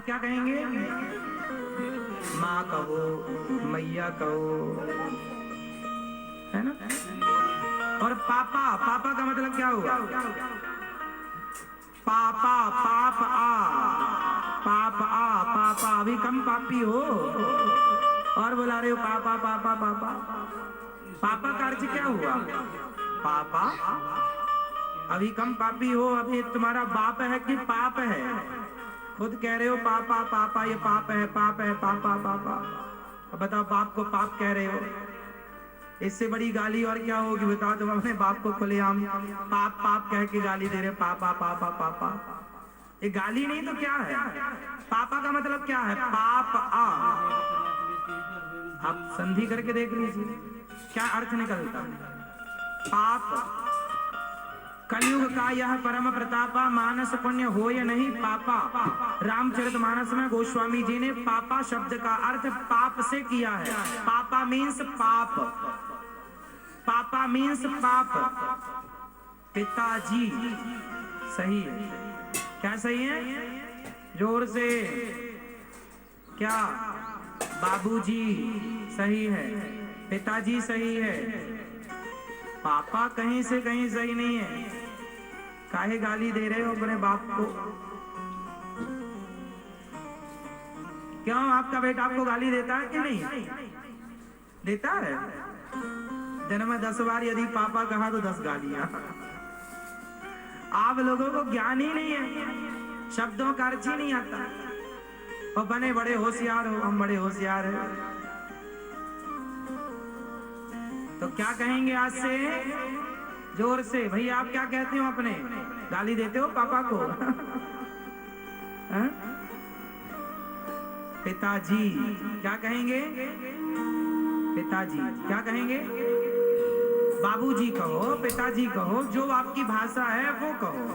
क्या कहेंगे? माँ कहो, मैया कहो, है ना? और पापा, पापा का मतलब क्या हुआ? पापा, पाप आ, पाप आ, पापा, अभी कम पापी हो और बुला रहे हो पापा पापा पापा। पापा का अर्थ क्या हुआ? पापा, अभी कम पापी हो। अभी तुम्हारा बाप है कि पाप है? खुद कह रहे हो पापा पापा, ये पाप है, पाप है, पापा पापा। अब बताओ, बाप को पाप कह रहे हो, इससे बड़ी गाली और क्या होगी? बताओ, तुम अपने बाप को खुलेआम पाप पाप कह के गाली दे रहे, पापा पापा पापा। ये गाली नहीं तो क्या है? पापा का मतलब क्या है? पाप आ। आप संधि करके देख लीजिए क्या अर्थ निकलता है। पाप, कलयुग का यह परम प्रतापा, मानस पुण्य हो या नहीं पापा। रामचरितमानस में गोस्वामी जी ने पापा शब्द का अर्थ पाप से किया है। पापा मीन्स पाप, पापा मीन्स पाप। पिताजी सही है। क्या सही है? जोर से क्या? बाबूजी सही है, पिताजी सही है। पापा कहीं से कहीं सही नहीं है। काहे गाली दे रहे हो अपने बाप को? क्यों, आपका बेटा आपको गाली देता है कि नहीं देता है? दिन में 10 बार यदि पापा कहा तो 10 गालियां। आप लोगों को ज्ञान ही नहीं है, शब्दों का अर्थ ही नहीं आता। और बने बड़े होशियार हो, हम बड़े होशियार हैं। तो क्या कहेंगे आज से? जोर से भैया, आप क्या कहते हो? अपने गाली देते हो पापा को? पिताजी क्या कहेंगे? पिताजी क्या कहेंगे? बाबूजी कहो, पिताजी कहो, जो आपकी भाषा है वो कहो,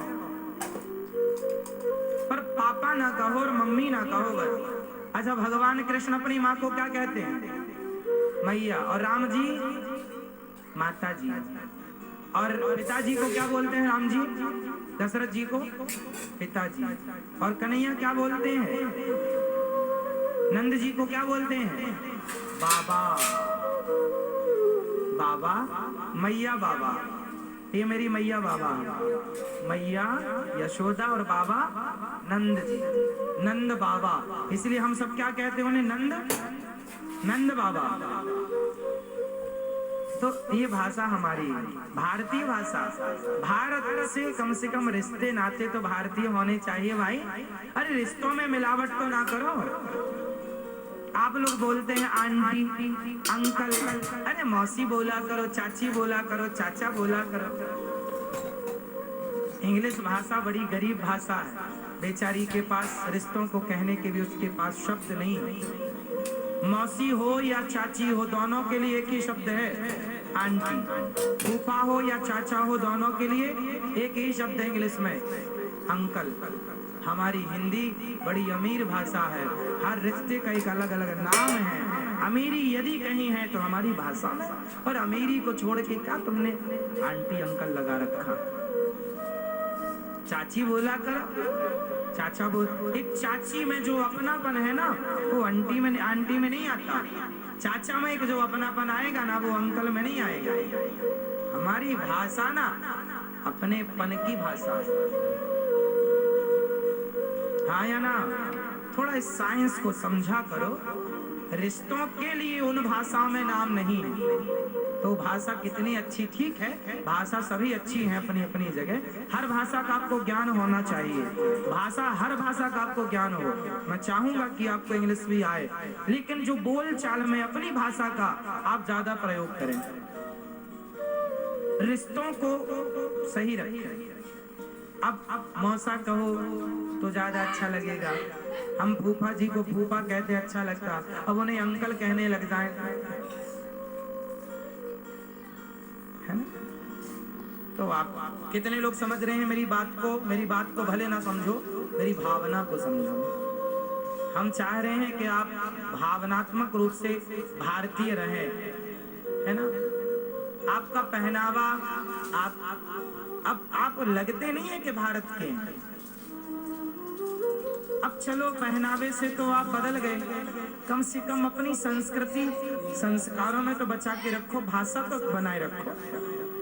पर पापा ना कहो और मम्मी ना कहो बस। अच्छा, भगवान कृष्ण अपनी माँ को क्या कहते हैं? मैया। और राम जी माता जी। और पिताजी को क्या बोलते हैं? राम जी, दशरथ जी को पिताजी। और कन्हैया क्या बोलते हैं? नंद जी को क्या बोलते हैं? बाबा। बाबा, मैया बाबा, ये मेरी मैया बाबा। मैया यशोदा और बाबा नंद जी, नंद बाबा। इसलिए हम सब क्या कहते हैं उन्हें? नंद बाबा। तो ये भाषा हमारी भारतीय भाषा। भारत से कम रिश्ते नाते तो भारतीय होने चाहिए भाई। अरे रिश्तों में मिलावट तो ना करो। आप लोग बोलते हैं आंटी, अंकल, अरे मौसी बोला करो, चाची बोला करो, चाचा बोला करो। इंग्लिश भाषा बड़ी गरीब भाषा है, बेचारी के पास रिश्तों को कहने के भी उसके पास शब्द नहीं है। मौसी हो या चाची हो, दोनों के लिए एक ही शब्द है, आंटी। फूफा हो या चाचा हो, दोनों के लिए एक ही शब्द है इंग्लिश में, अंकल। हमारी हिंदी बड़ी अमीर भाषा है, हर रिश्ते का एक अलग अलग नाम है। अमीरी यदि कहीं है तो हमारी भाषा में। और अमीरी को छोड़ के क्या तुमने आंटी अंकल लगा रखा? चाची बोला कर, चाचा बोल। एक चाची में जो अपनापन है ना, वो आंटी में नहीं आता। चाचा में एक जो अपनापन आएगा ना, वो अंकल में नहीं आएगा। हमारी भाषा ना अपनेपन की भाषा है। हाँ या ना? थोड़ा इस साइंस को समझा करो। रिश्तों के लिए उन भाषाओं में नाम नहीं है तो भाषा कितनी अच्छी, ठीक है, भाषा सभी अच्छी है अपनी अपनी जगह। हर भाषा का आपको ज्ञान होना चाहिए। हर भाषा का आपको ज्ञान हो। मैं चाहूंगा कि आपको इंग्लिश भी आए, लेकिन जो बोल चाल में अपनी भाषा का आप ज्यादा प्रयोग करें। रिश्तों को सही रखें। अब मौसा कहो तो ज्यादा अच्छा लगेगा। हम फूफा जी को फूफा कहते अच्छा लगता, अब उन्हें अंकल कहने लग जाए, है ना? तो आप कितने लोग समझ रहे हैं मेरी बात को? मेरी बात को भले ना समझो, मेरी भावना को समझो। हम चाह रहे हैं कि आप भावनात्मक रूप से भारतीय रहें, है ना? आपका पहनावा, आप लगते नहीं है कि भारत के, अब चलो पहनावे से तो आप बदल गए, कम से कम अपनी संस्कृति संस्कारों में तो बचा के रखो, भाषा तो बनाए रखो।